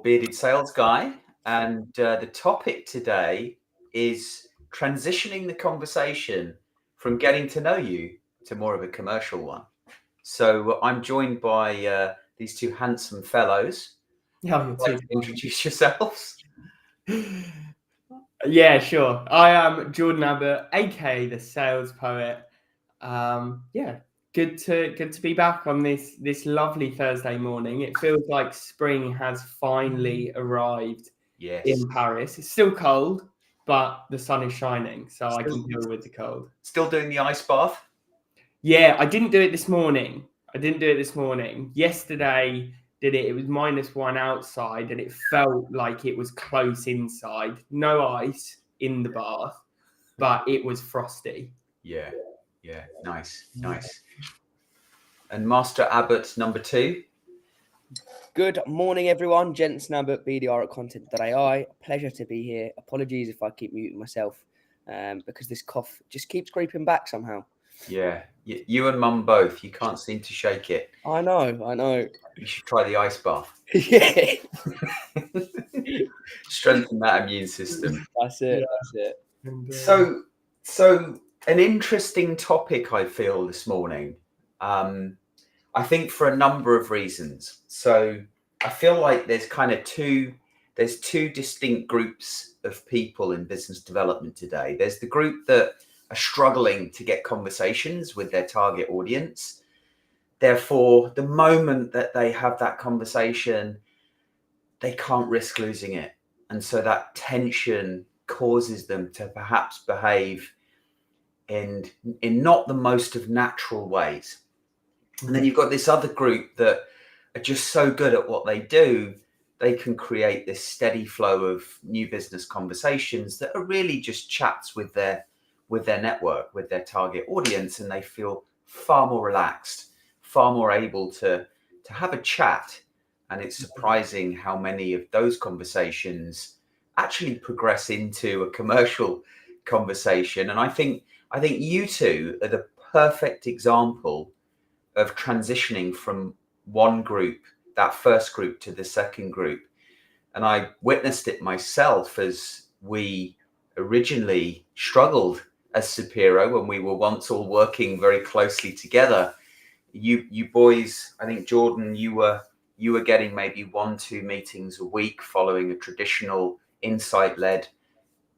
your bearded sales guy, and the topic today is transitioning the conversation from getting to know you to more of a commercial one. So I'm joined by these two handsome fellows. Yeah, Would you like to introduce yourselves? Yeah, sure. I am Jordan Abbott, aka the Sales Poet. Good to be back on this lovely Thursday morning. It feels like spring has finally arrived in Paris. It's still cold, but the sun is shining, so I can deal with the cold. Still doing the ice bath? Yeah, I didn't do it this morning. Yesterday did it. It was -1 outside, and it felt like it was close inside. No ice in the bath, but it was frosty. Yeah. Nice. And Master Abbott number 2. Good morning, everyone. Jensen Abbott, BDR at Content.ai. Pleasure to be here. Apologies if I keep muting myself because this cough just keeps creeping back somehow. Yeah, you and Mum both. You can't seem to shake it. I know. You should try the ice bath. Yeah. Strengthen that immune system. That's it. So an interesting topic I feel this morning. I think for a number of reasons. So I feel like there's two distinct groups of people in business development today. There's the group that are struggling to get conversations with their target audience. Therefore, the moment that they have that conversation, they can't risk losing it. And so that tension causes them to perhaps behave in not the most of natural ways. And then you've got this other group that are just so good at what they do, they can create this steady flow of new business conversations that are really just chats with their network, with their target audience, and they feel far more relaxed, far more able to have a chat. And it's surprising how many of those conversations actually progress into a commercial conversation. And I think you two are the perfect example of transitioning from one group, that first group, to the second group. And I witnessed it myself as we originally struggled as Sapiro when we were once all working very closely together. You boys, I think Jordan, you were getting maybe 1-2 meetings a week following a traditional insight-led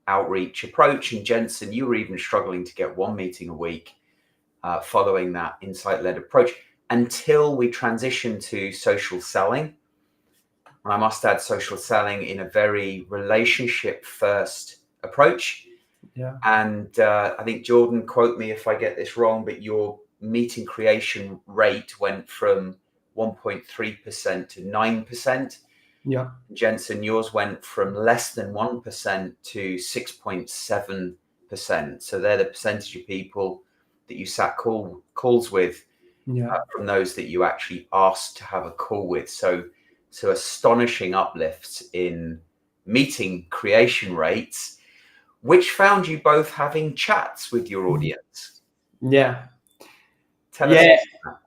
outreach approach. And Jensen, you were even struggling to get 1 meeting a week following that insight-led approach, until we transitioned to social selling. And I must add, social selling in a very relationship-first approach. Yeah. And I think, Jordan, quote me if I get this wrong, but your meeting creation rate went from 1.3% to 9%. Yeah. Jensen, yours went from less than 1% to 6.7%. So they're the percentage of people that you sat calls with from those that you actually asked to have a call with. So astonishing uplifts in meeting creation rates, which found you both having chats with your audience. Yeah. Tell us about that.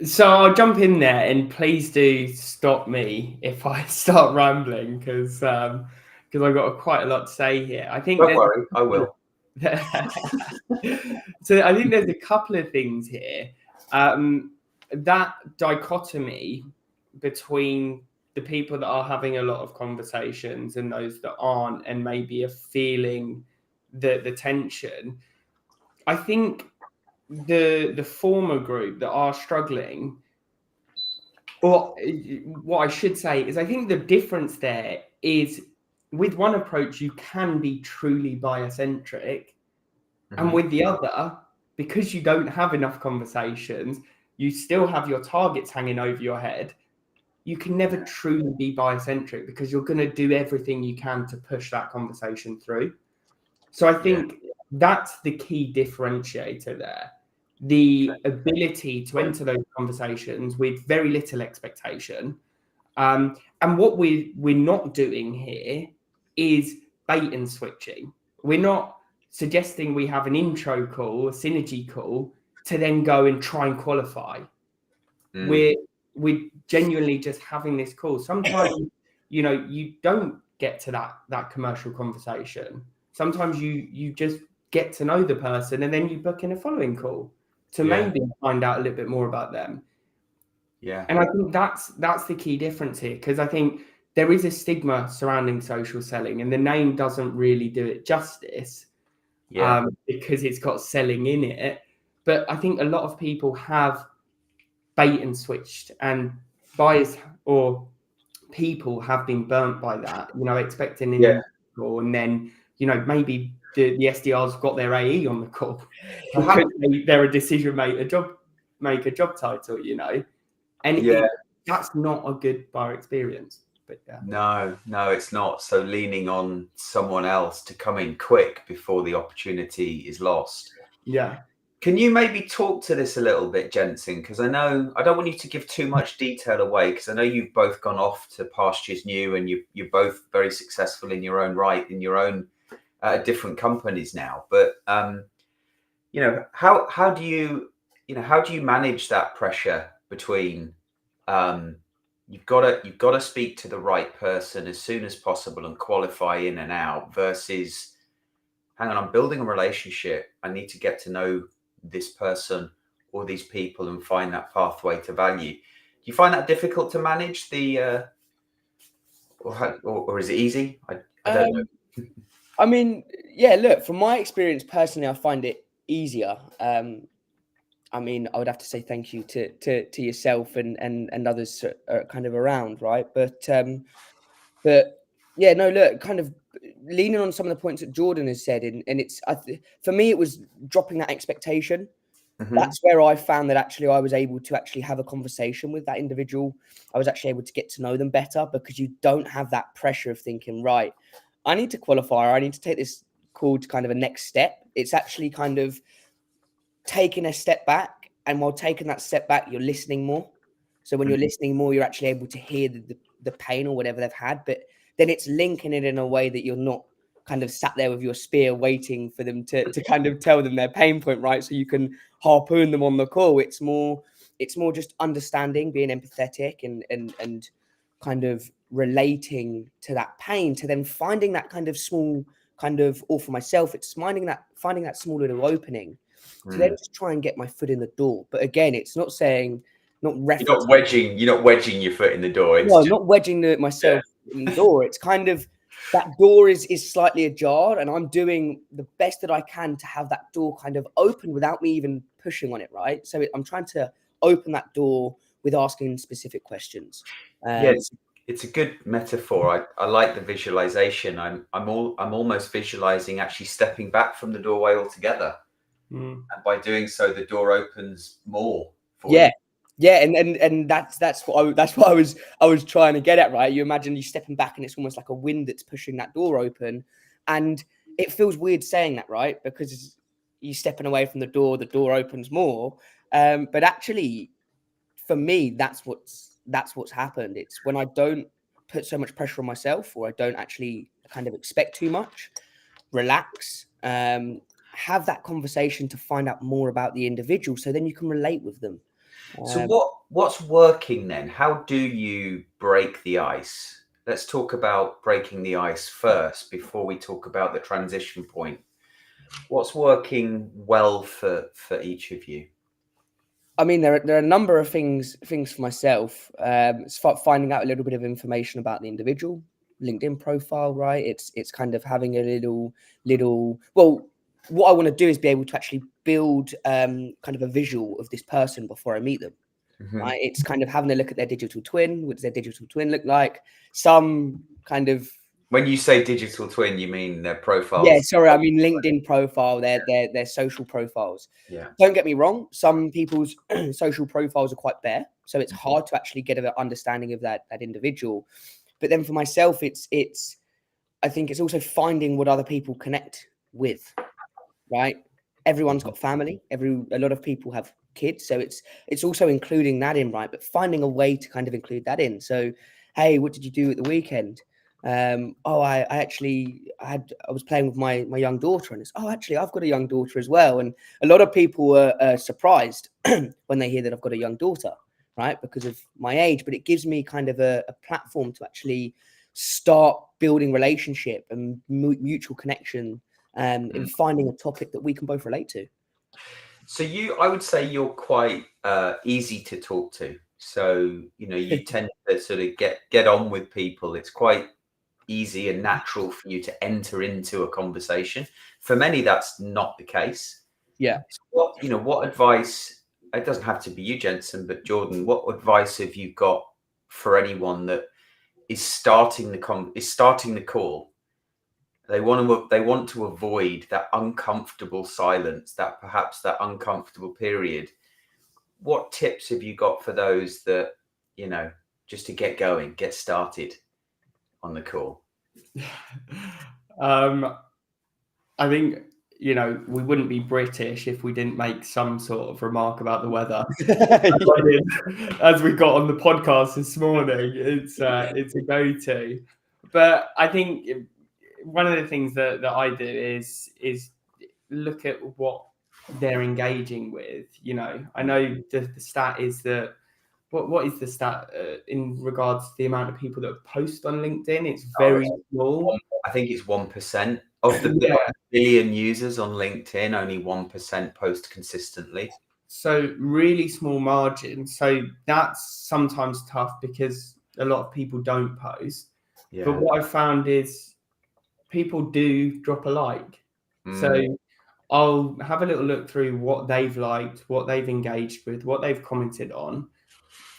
So I'll jump in there, and please do stop me if I start rambling, because I've got quite a lot to say here. I think. Don't worry, I will. So I think there's a couple of things here. That dichotomy between the people that are having a lot of conversations and those that aren't, and maybe are feeling the tension. I think the former group that are struggling, or what I should say is, I think the difference there is, with one approach you can be truly buyer-centric, and with the other, because you don't have enough conversations, you still have your targets hanging over your head. You can never truly be buyer-centric, because you're going to do everything you can to push that conversation through. So I think that's the key differentiator there. The ability to enter those conversations with very little expectation. And what we're not doing here is bait and switching. We're not suggesting we have an intro call, a synergy call, to then go and try and qualify. We're we're genuinely just having this call. Sometimes, you don't get to that commercial conversation. Sometimes you just get to know the person, and then you book in a following call to maybe find out a little bit more about them. Yeah. And I think that's the key difference here, because I think there is a stigma surrounding social selling, and the name doesn't really do it justice. Because it's got selling in it. But I think a lot of people have bait and switched, and buyers or people have been burnt by that, expecting an individual, and then, maybe the SDRs got their AE on the call because they're a decision maker, make a job title, and that's not a good buyer experience. But No, it's not. So leaning on someone else to come in quick before the opportunity is lost. Yeah. Can you maybe talk to this a little bit, Jensen? Because I know I don't want you to give too much detail away, because I know you've both gone off to pastures new, and you're both very successful in your own right, in your own different companies now. But how do you manage that pressure between you've got to speak to the right person as soon as possible and qualify in and out, versus, hang on, I'm building a relationship, I need to get to know this person or these people and find that pathway to value. Do you find that difficult to manage or is it easy? I don't know. I mean, yeah, look, from my experience personally, I find it easier. I mean, I would have to say thank you to yourself and others are kind of around, right? But yeah, no, look, kind of leaning on some of the points that Jordan has said, and it's for me, it was dropping that expectation. Mm-hmm. That's where I found that actually I was able to actually have a conversation with that individual. I was actually able to get to know them better, because you don't have that pressure of thinking, right, I need to qualify, or I need to take this call to kind of a next step. It's actually kind of taking a step back, and while taking that step back, you're listening more. So when you're listening more, you're actually able to hear the pain or whatever they've had, but then it's linking it in a way that you're not kind of sat there with your spear waiting for them to kind of tell them their pain point, right? So you can harpoon them on the call. It's more just understanding, being empathetic, and kind of relating to that pain, to then finding that kind of small kind of, or for myself, it's finding that small little opening to then just try and get my foot in the door. But again, it's not saying, you're not wedging your foot in the door. It's not wedging myself in the door. It's kind of, that door is slightly ajar, and I'm doing the best that I can to have that door kind of open without me even pushing on it, right? So I'm trying to open that door with asking specific questions. It's a good metaphor. I like the visualization. I'm almost visualizing actually stepping back from the doorway altogether, and by doing so, the door opens more for you. Yeah, and that's what I was trying to get at, right? You imagine you stepping back, and it's almost like a wind that's pushing that door open, and it feels weird saying that, right? Because you stepping away from the door opens more. But actually, for me, that's what's happened. It's when I don't put so much pressure on myself, or I don't actually kind of expect too much, relax, have that conversation to find out more about the individual, so then you can relate with them. So what's working then? How do you break the ice? Let's talk about breaking the ice first before we talk about the transition point. What's working well for each of you? I mean, there are a number of things for myself. It's finding out a little bit of information about the individual, LinkedIn profile, right? It's kind of having a little. Well, what I want to do is be able to actually build kind of a visual of this person before I meet them. Right? It's kind of having a look at their digital twin. What does their digital twin look like? Some kind of. When you say digital twin, you mean their profiles? Yeah, sorry, I mean LinkedIn profile, their social profiles. Yeah. Don't get me wrong, some people's social profiles are quite bare, so it's hard to actually get an understanding of that individual. But then for myself, I think it's also finding what other people connect with, right? Everyone's got family. A lot of people have kids, so it's also including that in, right? But finding a way to kind of include that in. So, hey, what did you do at the weekend? I was playing with my young daughter, and actually I've got a young daughter as well. And a lot of people are surprised when they hear that I've got a young daughter, right, because of my age, but it gives me kind of a platform to actually start building relationship and mutual connection, in finding a topic that we can both relate to. So I would say you're quite easy to talk to. So, you tend to sort of get on with people. It's quite easy and natural for you to enter into a conversation. For many, that's not the case. Yeah. So what advice, it doesn't have to be you, Jensen, but Jordan, what advice have you got for anyone that is starting the call? They want to avoid that uncomfortable silence, that uncomfortable period. What tips have you got for those that, just to get going, get started on the call? I think, we wouldn't be British if we didn't make some sort of remark about the weather. As we got on the podcast this morning, it's a go-to. But I think one of the things that I do is look at what they're engaging with. I know the stat is that what is the stat in regards to the amount of people that post on LinkedIn? It's very small. I think it's 1% of the billion users on LinkedIn. Only 1% post consistently. So really small margin. So that's sometimes tough because a lot of people don't post. Yeah. But what I found is people do drop a like. So I'll have a little look through what they've liked, what they've engaged with, what they've commented on.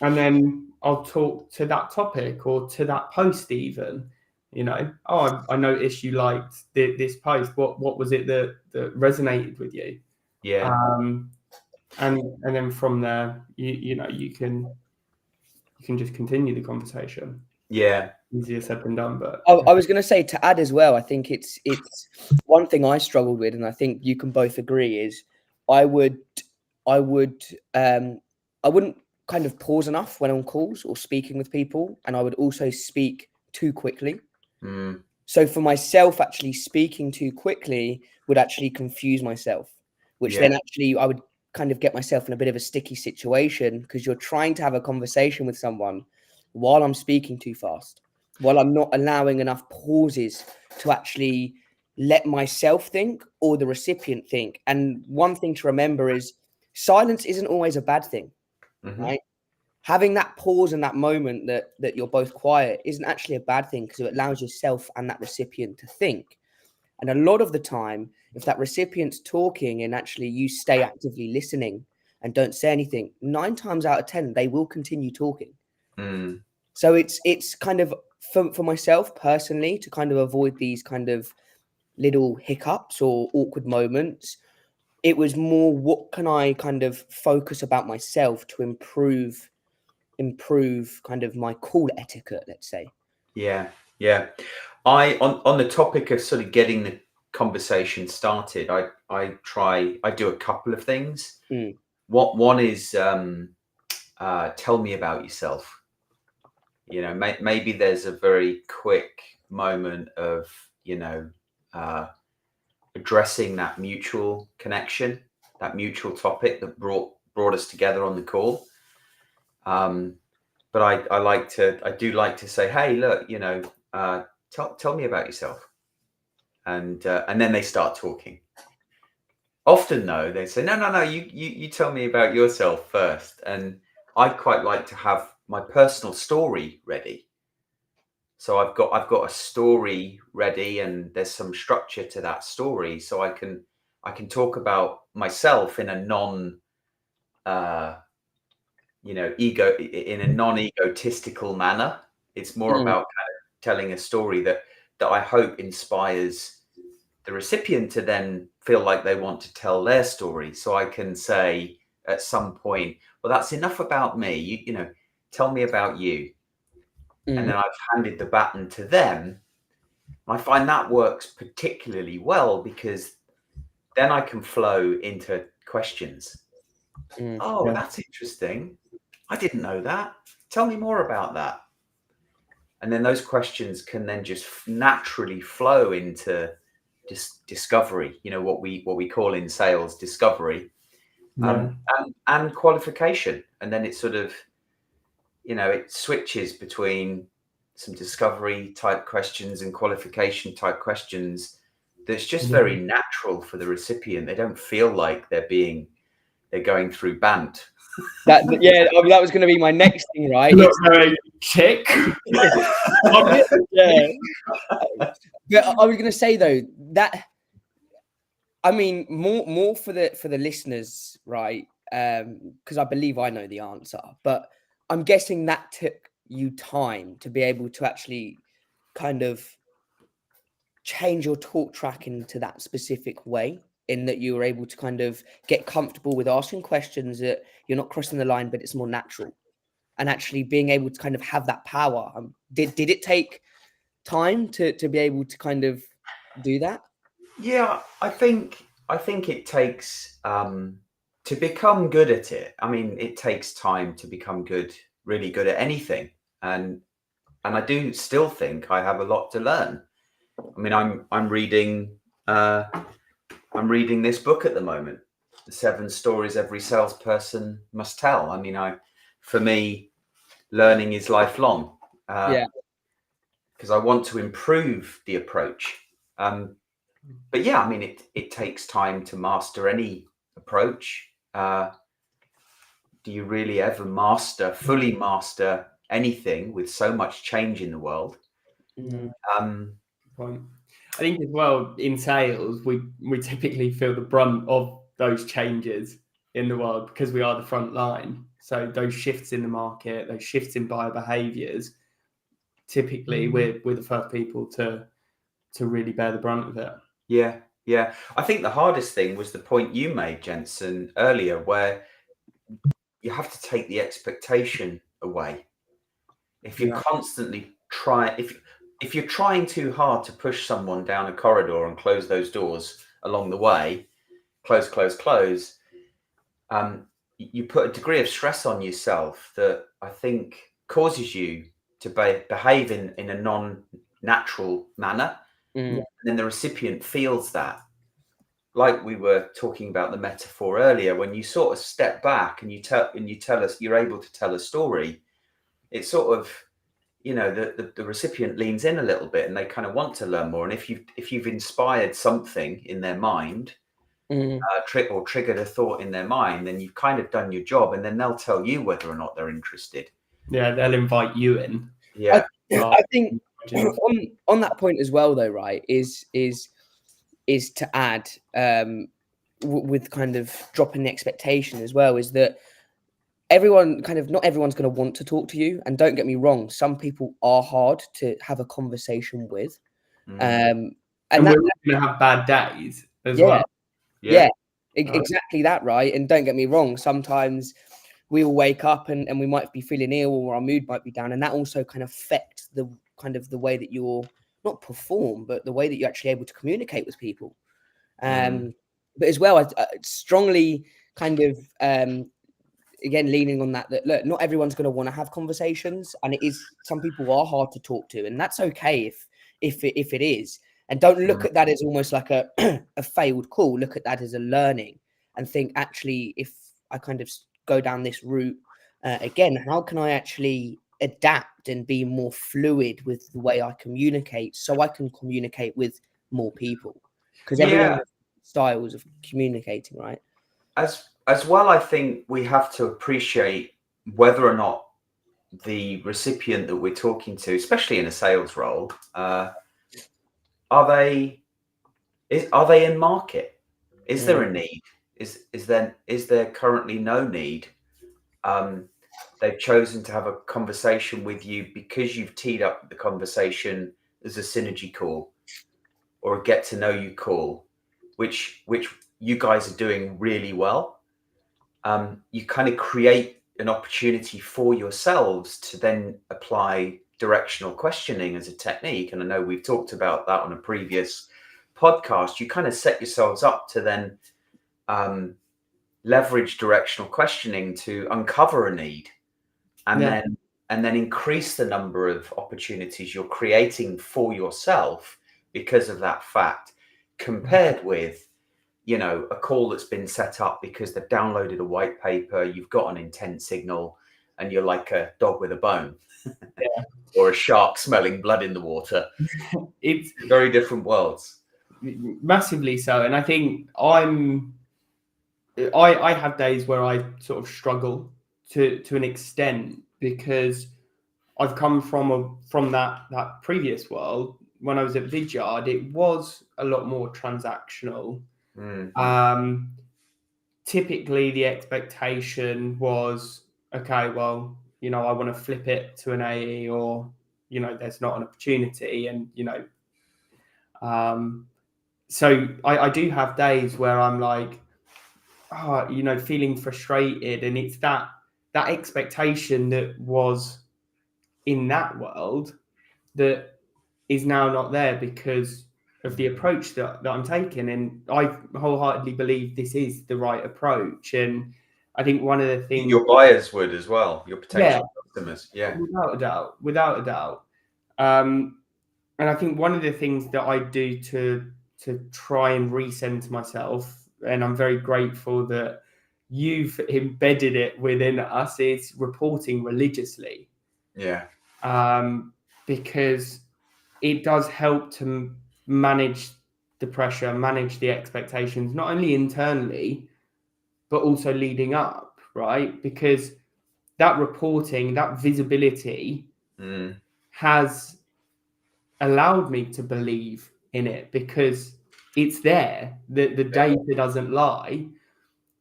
And then I'll talk to that topic or to that post even, I noticed you liked this post. What was it that resonated with you? Yeah. And then from there, you can just continue the conversation. Yeah. Easier said than done, but I was going to say, to add as well, I think it's one thing I struggled with, and I think you can both agree, is I wouldn't kind of pause enough when on calls or speaking with people, and I would also speak too quickly. So for myself, actually speaking too quickly would actually confuse myself, which then actually I would kind of get myself in a bit of a sticky situation, because you're trying to have a conversation with someone while I'm speaking too fast, while I'm not allowing enough pauses to actually let myself think or the recipient think. And one thing to remember is silence isn't always a bad thing, right? Having that pause and that moment that you're both quiet isn't actually a bad thing, because it allows yourself and that recipient to think. And a lot of the time, if that recipient's talking and actually you stay actively listening and don't say anything, 9 times out of 10, they will continue talking. So it's kind of, for myself personally, to kind of avoid these kind of little hiccups or awkward moments, it was more, what can I kind of focus about myself to improve kind of my call etiquette, let's say. Yeah. On the topic of sort of getting the conversation started, I do a couple of things. One is tell me about yourself. Maybe there's a very quick moment of addressing that mutual connection, that mutual topic that brought us together on the call. But I do like to say, hey, look, tell me about yourself. And then they start talking. Often though, they say, no, you tell me about yourself first. And I quite like to have my personal story ready. So I've got a story ready, and there's some structure to that story. So I can talk about myself in a non-egotistical manner. It's more about kind of telling a story that I hope inspires the recipient to then feel like they want to tell their story. So I can say at some point, well, that's enough about me. You tell me about you. And then I've handed the baton to them. I find that works particularly well, because then I can flow into questions. That's interesting. I didn't know that. Tell me more about that. And then those questions can then just naturally flow into discovery, what we call in sales discovery, and qualification. And then it's sort of it switches between some discovery type questions and qualification type questions that's just very natural for the recipient. They don't feel like they're going through BANT. That was going to be my next thing, right? Not very chick. Yeah. But I was going to say though that, I mean, more for the listeners, right? Because I believe I know the answer, but I'm guessing that took you time to be able to actually kind of change your talk track into that specific way, in that you were able to kind of get comfortable with asking questions that you're not crossing the line, but it's more natural, and actually being able to kind of have that power. Did it take time to be able to kind of do that? Yeah, I think it takes to become good at it. I mean, it takes time to become really good at anything, and I do still think I have a lot to learn. I mean, I'm reading this book at the moment, The 7 Stories Every Salesperson Must Tell. I mean, for me, learning is lifelong. Because I want to improve the approach. But yeah, I mean, it takes time to master any approach. Do you really ever fully master anything with so much change in the world? Point. I think as well, in sales, we typically feel the brunt of those changes in the world because we are the front line. So those shifts in the market, those shifts in buyer behaviours, typically we're the first people to really bear the brunt of it. Yeah. I think the hardest thing was the point you made, Jensen, earlier, where you have to take the expectation away. If you're constantly if you're trying too hard to push someone down a corridor and close those doors along the way, close, you put a degree of stress on yourself that I think causes you to behave in a non-natural manner. And then the recipient feels that. Like we were talking about the metaphor earlier, when you sort of step back and you tell us, you're able to tell a story, it's sort of, the recipient leans in a little bit and they kind of want to learn more. And if you've inspired something in their mind, or triggered a thought in their mind, then you've kind of done your job, and then they'll tell you whether or not they're interested. Yeah, they'll invite you in. Yeah, I think on that point as well, though, right, is to add with kind of dropping the expectation as well, is that not everyone's going to want to talk to you. And don't get me wrong, some people are hard to have a conversation with. And we're going to have bad days as well. Yeah, exactly that, right? And don't get me wrong, sometimes we will wake up and we might be feeling ill, or our mood might be down, and that also kind of affects the way that you're not perform, but the way that you're actually able to communicate with people. But as well, I strongly kind of again leaning on that look, not everyone's going to want to have conversations, and some people are hard to talk to, and that's okay if it is. And don't look at that as almost like a failed call. Look at that as a learning, and think, actually, if I kind of go down this route again, how can I actually adapt and be more fluid with the way I communicate, so I can communicate with more people? Because everyone has styles of communicating, right? As well, I think we have to appreciate whether or not the recipient that we're talking to, especially in a sales role, are they in market? Is there a need? Is there currently no need? They've chosen to have a conversation with you because you've teed up the conversation as a synergy call or a get to know you call, which you guys are doing really well. You kind of create an opportunity for yourselves to then apply directional questioning as a technique. And I know we've talked about that on a previous podcast. You kind of set yourselves up to then leverage directional questioning to uncover a need, and then increase the number of opportunities you're creating for yourself because of that fact, compared with a call that's been set up because they've downloaded a white paper, you've got an intent signal, and you're like a dog with a bone, Yeah. or a shark smelling blood in the water. It's Very different worlds. massively so, and I think I have days where I sort of struggle to an extent, because I've come from that previous world. When I was at Vidyard, it was a lot more transactional. Typically the expectation was, okay, well, I want to flip it to an AE, or there's not an opportunity, and so I do have days where I'm like, feeling frustrated, and it's that expectation that was in that world that is now not there because of the approach that I'm taking. And I wholeheartedly believe this is the right approach. And I think one of the things Your buyers would as well, your potential customers. Yeah. Without a doubt. And I think one of the things that I do to try and recenter myself, and I'm very grateful that you've embedded it within us, is reporting religiously. Yeah. Because it does help to manage the pressure, manage the expectations, not only internally, but also leading up, right? Because that reporting, that visibility has allowed me to believe in it, because it's there, the data doesn't lie.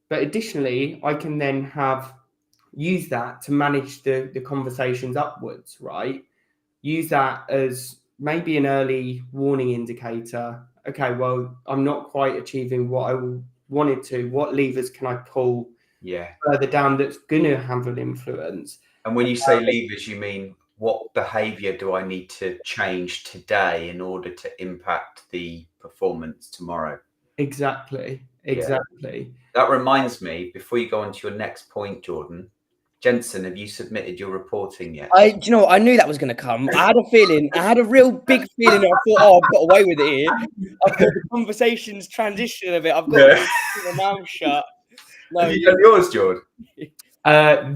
But additionally, I can then use that to manage the conversations upwards, right? Use that as maybe an early warning indicator. Okay, well, I'm not quite achieving what I wanted to. What levers can I pull further down that's going to have an influence? And when you say levers, you mean what behavior do I need to change today in order to impact the performance tomorrow? Exactly. That reminds me, before you go on to your next point, Jordan, Jensen, have you submitted your reporting yet? Do you know what? I knew that was going to come. I had a feeling. I had a real big feeling. I thought, oh, I've got away with it here. I've got the conversation's transition of it. I've got my mouth shut. No, have you done yours, Jordan?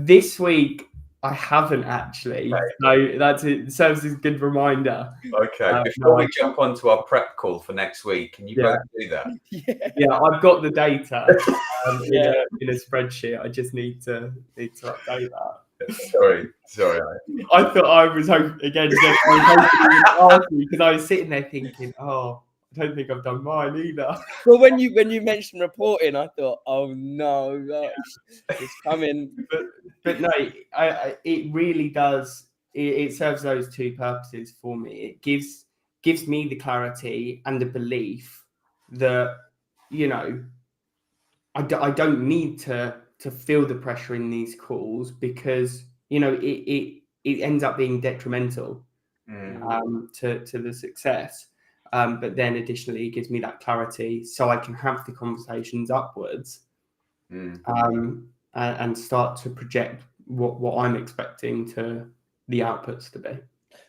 This week I haven't actually. Okay. So it serves as a good reminder. Okay. Before we jump onto our prep call for next week, can you both do that? Yeah, I've got the data in a spreadsheet. I just need to update that. Sorry. I thought I was hoping again because I was sitting there thinking, oh, I don't think I've done mine either. Well, when you mentioned reporting, I thought, oh no, it's coming. But no, it really does. It serves those two purposes for me. It gives me the clarity and the belief that I don't need to feel the pressure in these calls, because it ends up being detrimental to the success. But then additionally, it gives me that clarity so I can have the conversations upwards and start to project what I'm expecting to the outputs to be.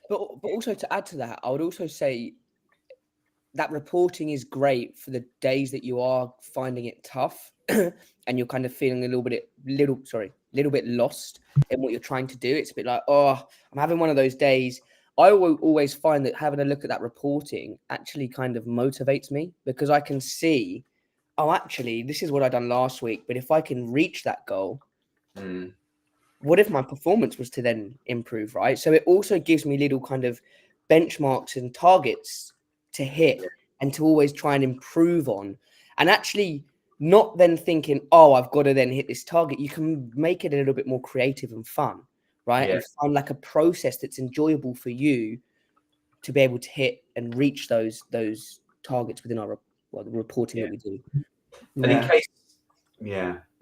But also, to add to that, I would also say that reporting is great for the days that you are finding it tough and you're kind of feeling a little bit lost in what you're trying to do. It's a bit like, oh, I'm having one of those days. I will always find that having a look at that reporting actually kind of motivates me, because I can see, oh, actually, this is what I done last week. But if I can reach that goal, what if my performance was to then improve, right? So it also gives me little kind of benchmarks and targets to hit and to always try and improve on. And actually not then thinking, oh, I've got to then hit this target. You can make it a little bit more creative and fun, right? And find like a process that's enjoyable for you to be able to hit and reach those targets within the reporting that we do. And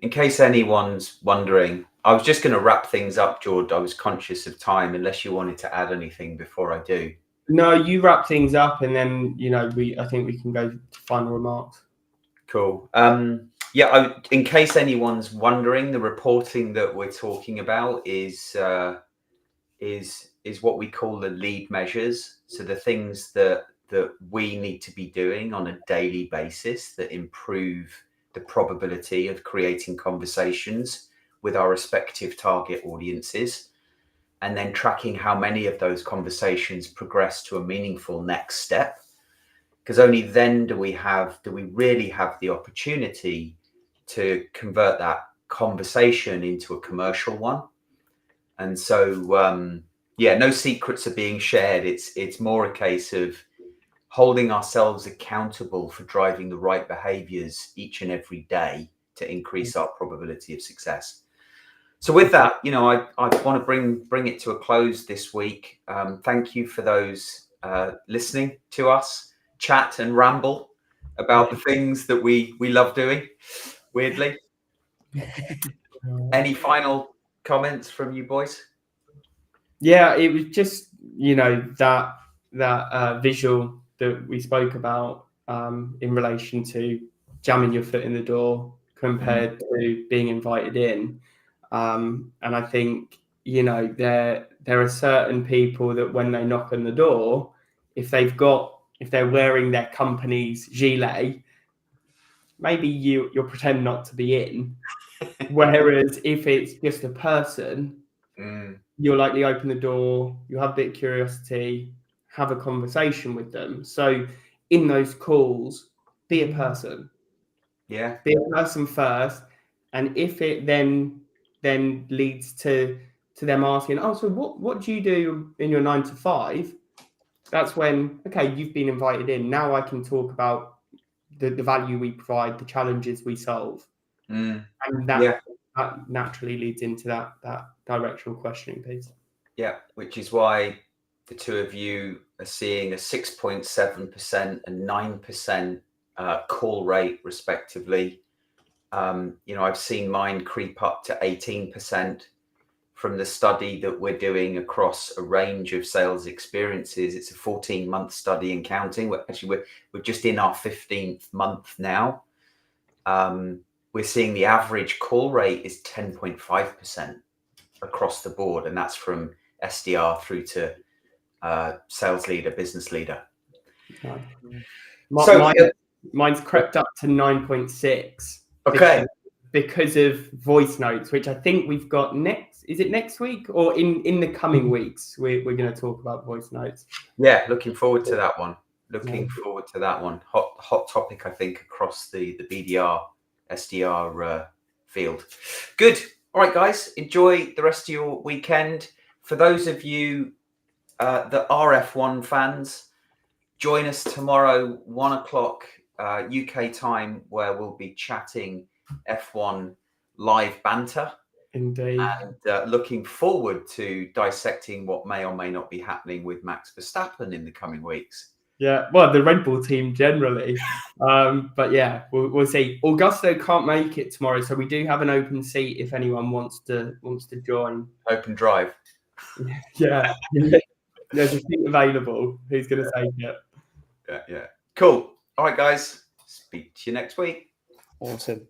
in case anyone's wondering, I was just going to wrap things up, George. I was conscious of time, unless you wanted to add anything before I do. No, you wrap things up, and then I think we can go to final remarks. Cool. In case anyone's wondering, the reporting that we're talking about is what we call the lead measures. So the things that we need to be doing on a daily basis that improve the probability of creating conversations with our respective target audiences, and then tracking how many of those conversations progress to a meaningful next step. Because only then do we really have the opportunity to convert that conversation into a commercial one. And so, no secrets are being shared. It's more a case of holding ourselves accountable for driving the right behaviors each and every day to increase our probability of success. So with that, I want to bring it to a close this week. Thank you for those listening to us chat and ramble about the things that we love doing, weirdly. Any final comments from you boys? Yeah, it was just, that visual that we spoke about in relation to jamming your foot in the door compared to being invited in. And I think, there are certain people that when they knock on the door, if they're wearing their company's gilet, maybe you'll pretend not to be in. Whereas if it's just a person, you'll likely open the door, you'll have a bit of curiosity, have a conversation with them. So in those calls, be a person. Yeah. Be a person first. And if it then leads to them asking, oh, so what do you do in your 9 to 5? That's when, okay, you've been invited in. Now I can talk about the value we provide, the challenges we solve. And that naturally leads into that directional questioning piece. Yeah, which is why the two of you are seeing a 6.7% and 9% call rate, respectively. I've seen mine creep up to 18% from the study that we're doing across a range of sales experiences. It's a 14-month study and counting. We're just in our 15th month now. We're seeing the average call rate is 10.5% across the board, and that's from SDR through to sales leader, business leader. Mine's crept up to 9.6. Okay. Because of voice notes, which I think we've got next. Is it next week or in the coming weeks? We're going to talk about voice notes. Yeah, looking forward to that one. Hot topic, I think, across the BDR, SDR field. Good. All right, guys, enjoy the rest of your weekend. For those of you that are F1 fans, join us tomorrow, 1:00 UK time, where we'll be chatting F1 live banter. Indeed. And looking forward to dissecting what may or may not be happening with Max Verstappen in the coming weeks. Yeah, well, the Red Bull team generally. But yeah, we'll see. Augusto can't make it tomorrow, so we do have an open seat if anyone wants to join. Open drive. Yeah. There's a seat available. Who's going to take it? Yeah. Cool. All right, guys. Speak to you next week. Awesome.